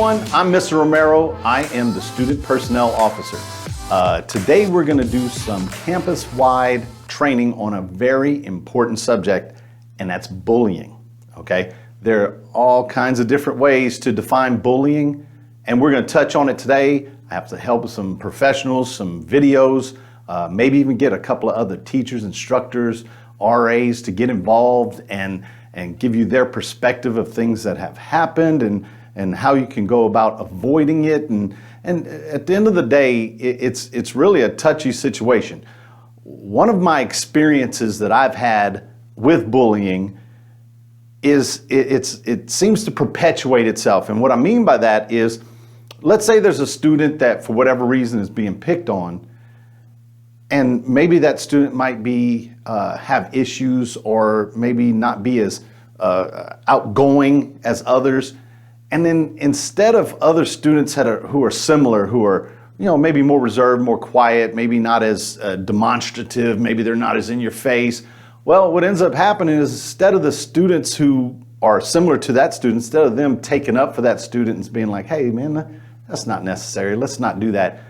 everyone, I'm Mr. Romero. I am the Student Personnel Officer. Today we're going to do some campus-wide training on a very important subject, and that's bullying. Okay? There are all kinds of different ways to define bullying, and we're going to touch on it today. I have to help with some professionals, some videos, maybe even get a couple of other teachers, instructors, RAs to get involved and give you their perspective of things that have happened and how you can go about avoiding it. And at the end of the day, it's really a touchy situation. One of my experiences that I've had with bullying is it seems to perpetuate itself. And what I mean by that is, let's say there's a student that for whatever reason is being picked on, and maybe that student might be have issues or maybe not be as outgoing as others. And then instead of other students who are similar, who are maybe more reserved, more quiet, maybe not as demonstrative, maybe they're not as in your face. Well, what ends up happening is instead of the students who are similar to that student, instead of them taking up for that student and being like, hey man, that's not necessary, let's not do that.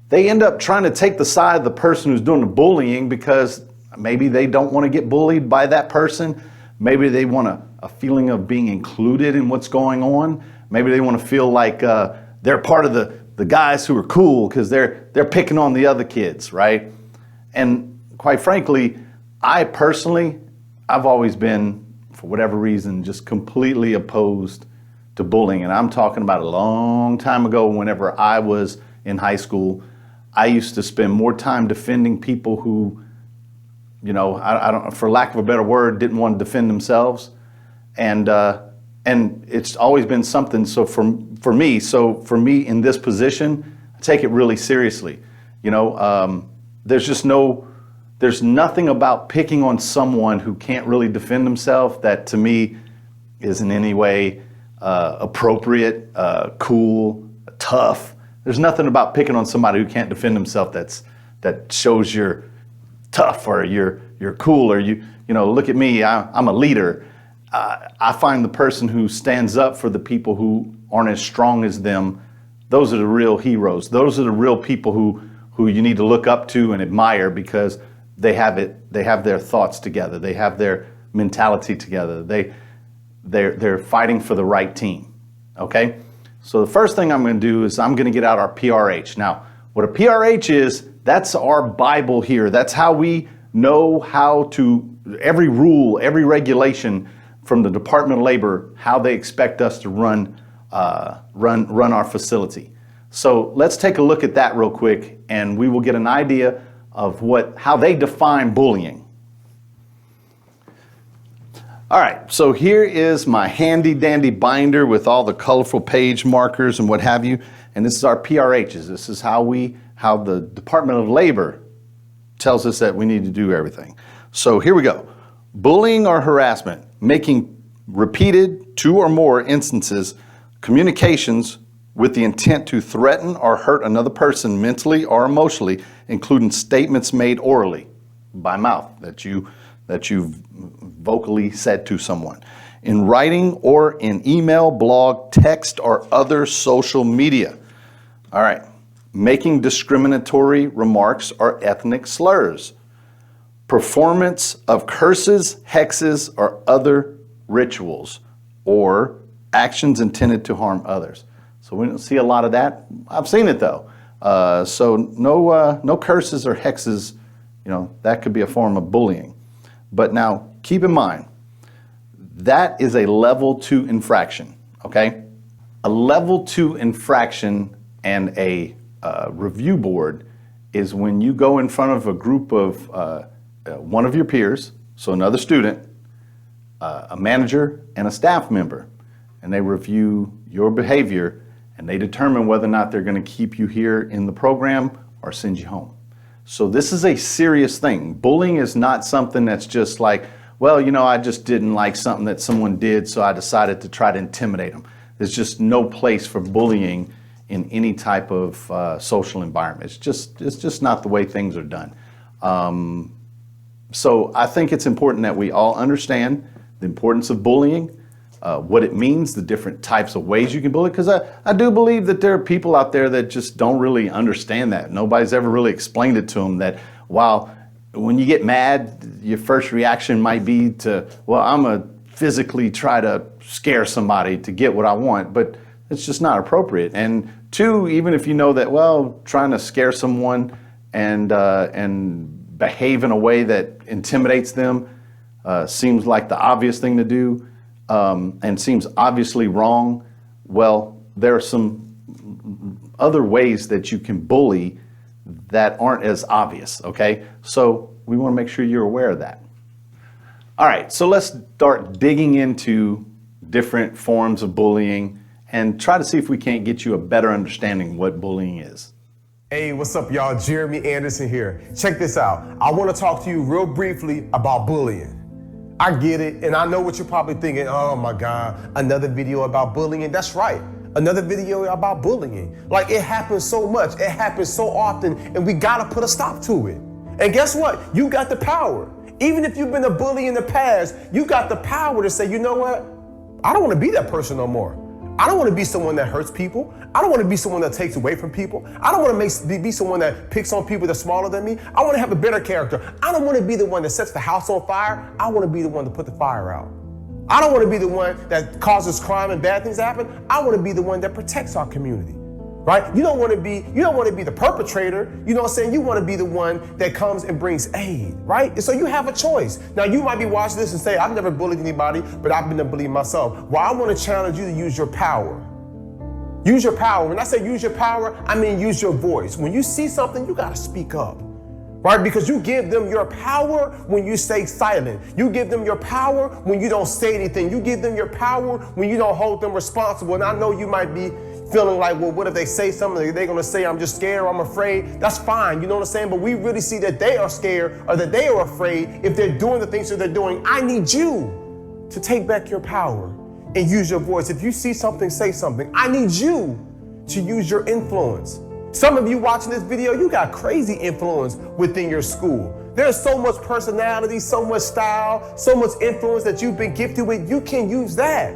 They end up trying to take the side of the person who's doing the bullying because maybe they don't want to get bullied by that person. Maybe they want a feeling of being included in what's going on. Maybe they want to feel like they're part of the guys who are cool because they're picking on the other kids, right? And quite frankly, I've always been, for whatever reason, just completely opposed to bullying. And I'm talking about a long time ago whenever I was in high school. I used to spend more time defending people who, I don't, for lack of a better word, didn't want to defend themselves. And it's always been something. So for me in this position, I take it really seriously. There's nothing about picking on someone who can't really defend himself that to me is in any way appropriate, cool, tough. There's nothing about picking on somebody who can't defend himself that shows you're tough or you're cool or look at me, I'm a leader. I find the person who stands up for the people who aren't as strong as them, those are the real heroes. Those are the real people who you need to look up to and admire because they have their thoughts together. They have their mentality together. They're fighting for the right team. Okay? So the first thing I'm going to do is I'm going to get out our PRH. Now, what a PRH is, that's our Bible here. That's how we know how to, every rule, every regulation from the Department of Labor, how they expect us to run our facility. So let's take a look at that real quick and we will get an idea of how they define bullying. All right, so here is my handy dandy binder with all the colorful page markers and what have you. And this is our PRHs. This is how the Department of Labor tells us that we need to do everything. So here we go. Bullying or harassment, making repeated 2 or more instances, communications with the intent to threaten or hurt another person mentally or emotionally, including statements made orally, by mouth, that you've vocally said to someone, in writing or in email, blog, text, or other social media. All right, making discriminatory remarks or ethnic slurs, performance of curses, hexes, or other rituals, or actions intended to harm others. So we don't see a lot of that. I've seen it though. So no curses or hexes, that could be a form of bullying. But now, keep in mind, that is a level 2 infraction, okay? A level 2 infraction and a review board is when you go in front of a group of one of your peers, so another student, a manager, and a staff member, and they review your behavior and they determine whether or not they're going to keep you here in the program or send you home. So this is a serious thing. Bullying is not something that's just like, well, I just didn't like something that someone did, so I decided to try to intimidate them. There's just no place for bullying in any type of social environment. It's just not the way things are done. So I think it's important that we all understand the importance of bullying, what it means, the different types of ways you can bully, because I do believe that there are people out there that just don't really understand that. Nobody's ever really explained it to them that while when you get mad, your first reaction might be to, well, I'm going to physically try to scare somebody to get what I want, but it's just not appropriate. And two, even if you know that, well, trying to scare someone and behave in a way that intimidates them seems like the obvious thing to do, and seems obviously wrong, well, there are some other ways that you can bully that aren't as obvious, okay? So we want to make sure you're aware of that. All right, so let's start digging into different forms of bullying and try to see if we can't get you a better understanding of what bullying is. Hey, what's up, y'all? Jeremy Anderson here. Check this out. I want to talk to you real briefly about bullying. I get it, and I know what you're probably thinking, oh my God, another video about bullying. That's right, another video about bullying. Like, it happens so much, it happens so often, and we gotta put a stop to it. And guess what? You got the power. Even if you've been a bully in the past, you got the power to say, you know what? I don't wanna be that person no more. I don't want to be someone that hurts people. I don't want to be someone that takes away from people. I don't want to be someone that picks on people that are smaller than me. I want to have a better character. I don't want to be the one that sets the house on fire. I want to be the one to put the fire out. I don't want to be the one that causes crime and bad things to happen. I want to be the one that protects our community. Right? You don't want to be the perpetrator. You know what I'm saying? You want to be the one that comes and brings aid, right? And so you have a choice. Now you might be watching this and say, I've never bullied anybody, but I've been a bully myself. Well, I want to challenge you to use your power. Use your power. When I say use your power, I mean use your voice. When you see something, you got to speak up. Right? Because you give them your power when you stay silent. You give them your power when you don't say anything. You give them your power when you don't hold them responsible. And I know you might be feeling like, well, what if they say something? Are they going to say, I'm just scared or I'm afraid? That's fine. You know what I'm saying? But we really see that they are scared or that they are afraid if they're doing the things that they're doing. I need you to take back your power and use your voice. If you see something, say something. I need you to use your influence. Some of you watching this video, you got crazy influence within your school. There's so much personality, so much style, so much influence that you've been gifted with. You can use that.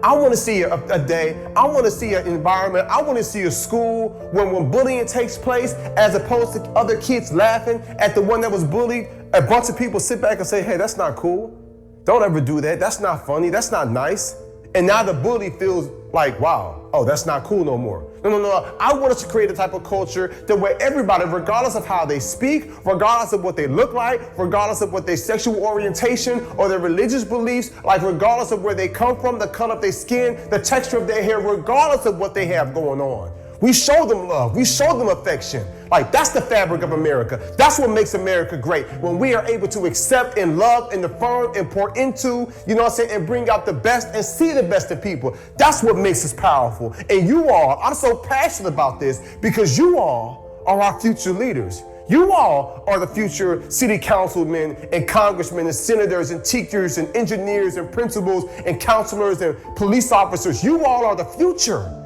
I want to see a day, I want to see an environment, I want to see a school when bullying takes place, as opposed to other kids laughing at the one that was bullied, a bunch of people sit back and say, hey, that's not cool. Don't ever do that. That's not funny. That's not nice. And now the bully feels like, wow, oh, that's not cool no more. No. I want us to create a type of culture that where everybody, regardless of how they speak, regardless of what they look like, regardless of what their sexual orientation or their religious beliefs, like regardless of where they come from, the color of their skin, the texture of their hair, regardless of what they have going on. We show them love. We show them affection. Like, that's the fabric of America. That's what makes America great. When we are able to accept and love and affirm and pour into, you know what I'm saying, and bring out the best and see the best in people. That's what makes us powerful. And you all, I'm so passionate about this because you all are our future leaders. You all are the future city councilmen and congressmen and senators and teachers and engineers and principals and counselors and police officers. You all are the future.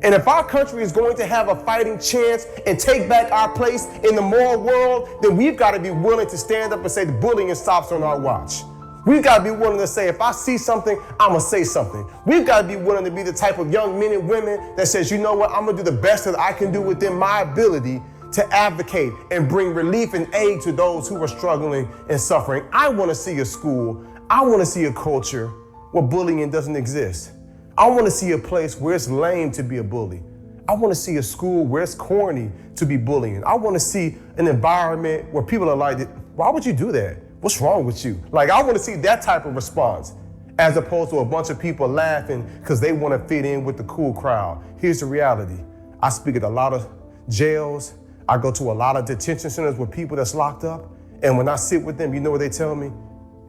And if our country is going to have a fighting chance and take back our place in the moral world, then we've got to be willing to stand up and say the bullying stops on our watch. We've got to be willing to say, if I see something, I'm going to say something. We've got to be willing to be the type of young men and women that says, you know what, I'm going to do the best that I can do within my ability to advocate and bring relief and aid to those who are struggling and suffering. I want to see a school, I want to see a culture where bullying doesn't exist. I want to see a place where it's lame to be a bully. I want to see a school where it's corny to be bullying. I want to see an environment where people are like, why would you do that? What's wrong with you? Like, I want to see that type of response as opposed to a bunch of people laughing because they want to fit in with the cool crowd. Here's the reality. I speak at a lot of jails. I go to a lot of detention centers with people that's locked up. And when I sit with them, you know what they tell me?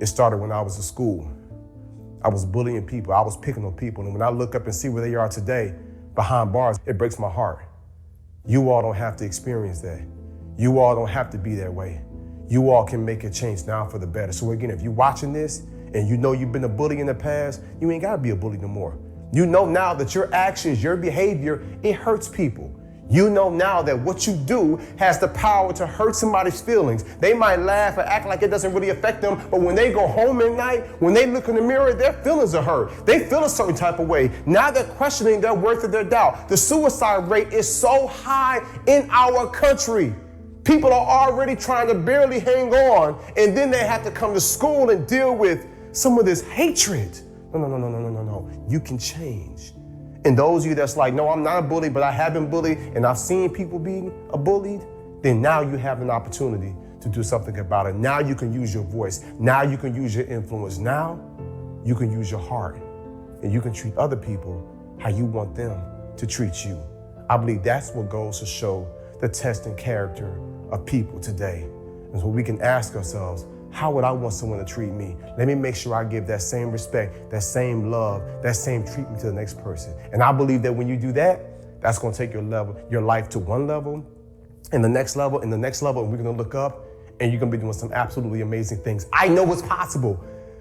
It started when I was in school. I was bullying people. I was picking on people. And when I look up and see where they are today, behind bars, it breaks my heart. You all don't have to experience that. You all don't have to be that way. You all can make a change now for the better. So again, if you're watching this and you know you've been a bully in the past, you ain't gotta be a bully no more. You know now that your actions, your behavior, it hurts people. You know now that what you do has the power to hurt somebody's feelings. They might laugh or act like it doesn't really affect them, but when they go home at night, when they look in the mirror, their feelings are hurt. They feel a certain type of way. Now they're questioning their worth or their doubt. The suicide rate is so high in our country. People are already trying to barely hang on, and then they have to come to school and deal with some of this hatred. No. You can change. And those of you that's like, no, I'm not a bully, but I have been bullied, and I've seen people being bullied, then now you have an opportunity to do something about it. Now you can use your voice. Now you can use your influence. Now you can use your heart, and you can treat other people how you want them to treat you. I believe that's what goes to show the test and character of people today. And so we can ask ourselves, how would I want someone to treat me? Let me make sure I give that same respect, that same love, that same treatment to the next person. And I believe that when you do that, that's gonna take your life to one level, and the next level, and the next level, and we're gonna look up, and you're gonna be doing some absolutely amazing things. I know it's possible,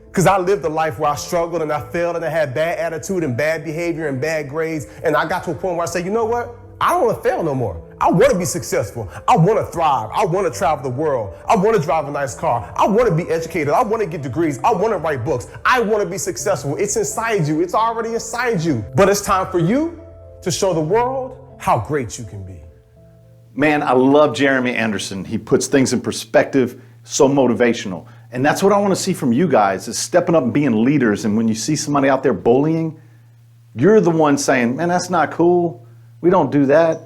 because I lived a life where I struggled and I failed and I had bad attitude and bad behavior and bad grades, and I got to a point where I said, you know what? I don't want to fail no more. I want to be successful. I want to thrive. I want to travel the world. I want to drive a nice car. I want to be educated. I want to get degrees. I want to write books. I want to be successful. It's inside you. It's already inside you. But it's time for you to show the world how great you can be. Man, I love Jeremy Anderson. He puts things in perspective, so motivational. And that's what I want to see from you guys, is stepping up and being leaders. And when you see somebody out there bullying, you're the one saying, man, that's not cool. We don't do that.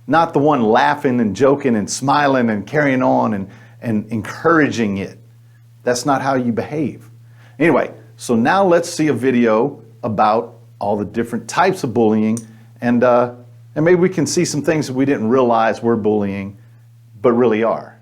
Not the one laughing and joking and smiling and carrying on and encouraging it. That's not how you behave. Anyway, so now let's see a video about all the different types of bullying, and maybe we can see some things that we didn't realize were bullying, but really are.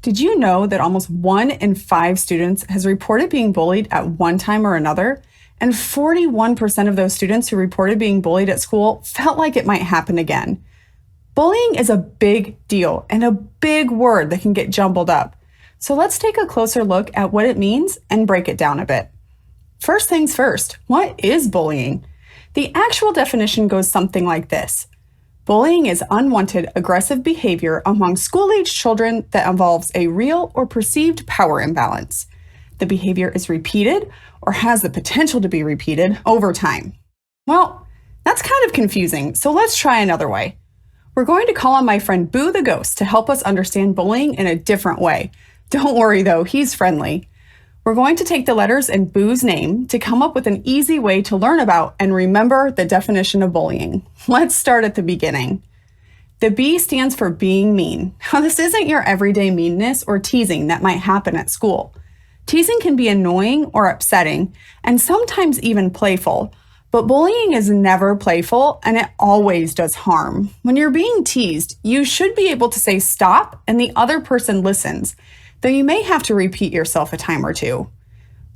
Did you know that almost 1 in 5 students has reported being bullied at one time or another? And 41% of those students who reported being bullied at school felt like it might happen again. Bullying is a big deal and a big word that can get jumbled up. So let's take a closer look at what it means and break it down a bit. First things first, what is bullying? The actual definition goes something like this. Bullying is unwanted, aggressive behavior among school-age children that involves a real or perceived power imbalance. The behavior is repeated or has the potential to be repeated over time. Well, that's kind of confusing, so let's try another way. We're going to call on my friend Boo the Ghost to help us understand bullying in a different way. Don't worry though, he's friendly. We're going to take the letters in Boo's name to come up with an easy way to learn about and remember the definition of bullying. Let's start at the beginning. The B stands for being mean. Now, this isn't your everyday meanness or teasing that might happen at school. Teasing can be annoying or upsetting, and sometimes even playful, but bullying is never playful and it always does harm. When you're being teased, you should be able to say stop and the other person listens, though you may have to repeat yourself a time or two.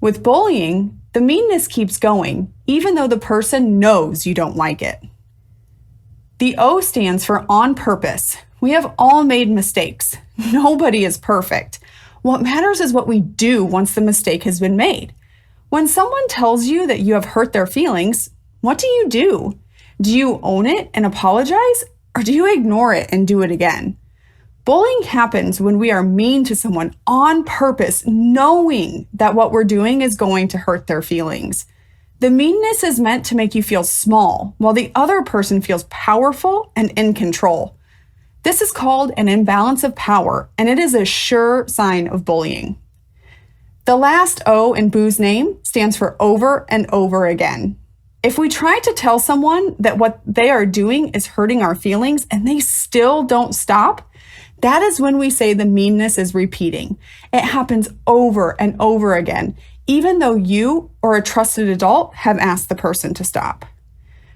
With bullying, the meanness keeps going, even though the person knows you don't like it. The O stands for on purpose. We have all made mistakes. Nobody is perfect. What matters is what we do once the mistake has been made. When someone tells you that you have hurt their feelings, what do? Do you own it and apologize, or do you ignore it and do it again? Bullying happens when we are mean to someone on purpose, knowing that what we're doing is going to hurt their feelings. The meanness is meant to make you feel small, while the other person feels powerful and in control. This is called an imbalance of power, and it is a sure sign of bullying. The last O in Boo's name stands for over and over again. If we try to tell someone that what they are doing is hurting our feelings and they still don't stop, that is when we say the meanness is repeating. It happens over and over again, even though you or a trusted adult have asked the person to stop.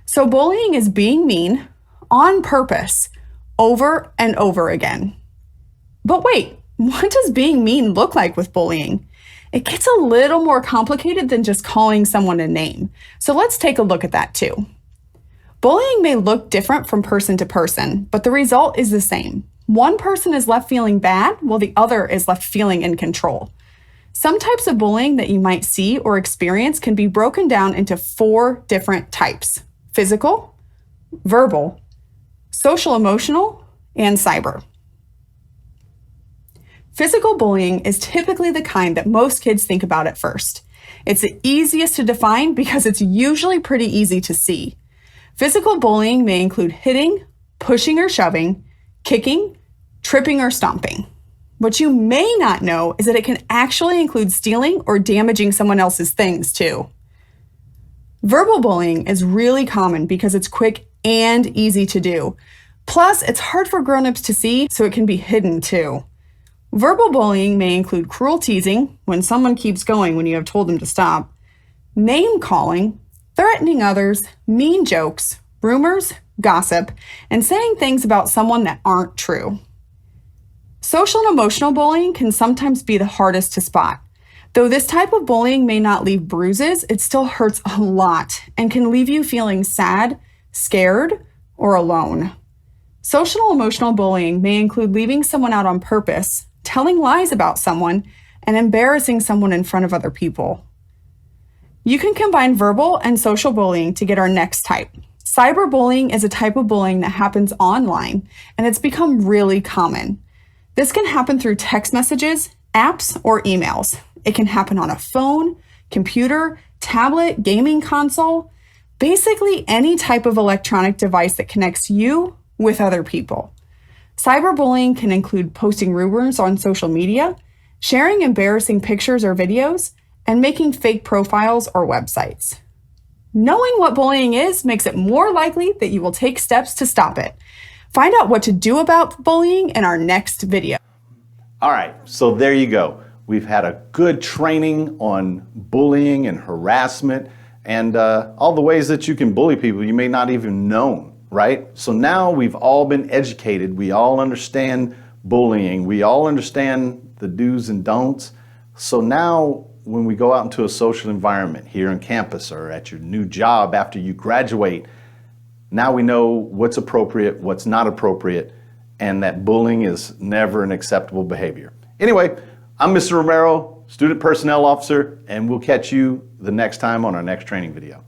So bullying is being mean on purpose, over and over again. But wait, what does being mean look like with bullying? It gets a little more complicated than just calling someone a name. So let's take a look at that too. Bullying may look different from person to person, but the result is the same. One person is left feeling bad while the other is left feeling in control. Some types of bullying that you might see or experience can be broken down into 4 different types: physical, verbal, social emotional, and cyber. Physical bullying is typically the kind that most kids think about at first. It's the easiest to define because it's usually pretty easy to see. Physical bullying may include hitting, pushing or shoving, kicking, tripping or stomping. What you may not know is that it can actually include stealing or damaging someone else's things too. Verbal bullying is really common because it's quick and easy to do. Plus, it's hard for grown-ups to see, so it can be hidden too. Verbal bullying may include cruel teasing, when someone keeps going when you have told them to stop, name calling, threatening others, mean jokes, rumors, gossip, and saying things about someone that aren't true. Social and emotional bullying can sometimes be the hardest to spot. Though this type of bullying may not leave bruises, it still hurts a lot and can leave you feeling sad, scared, or alone. Social and emotional bullying may include leaving someone out on purpose, telling lies about someone, and embarrassing someone in front of other people. You can combine verbal and social bullying to get our next type. Cyberbullying is a type of bullying that happens online, and it's become really common. This can happen through text messages, apps, or emails. It can happen on a phone, computer, tablet, gaming console, basically any type of electronic device that connects you with other people. Cyberbullying can include posting rumors on social media, sharing embarrassing pictures or videos, and making fake profiles or websites. Knowing what bullying is makes it more likely that you will take steps to stop it. Find out what to do about bullying in our next video. All right, so there you go. We've had a good training on bullying and harassment and all the ways that you can bully people you may not even know. Right? So now we've all been educated. We all understand bullying. We all understand the do's and don'ts. So now when we go out into a social environment here on campus or at your new job after you graduate, now we know what's appropriate, what's not appropriate, and that bullying is never an acceptable behavior. Anyway, I'm Mr. Romero, Student Personnel Officer, and we'll catch you the next time on our next training video.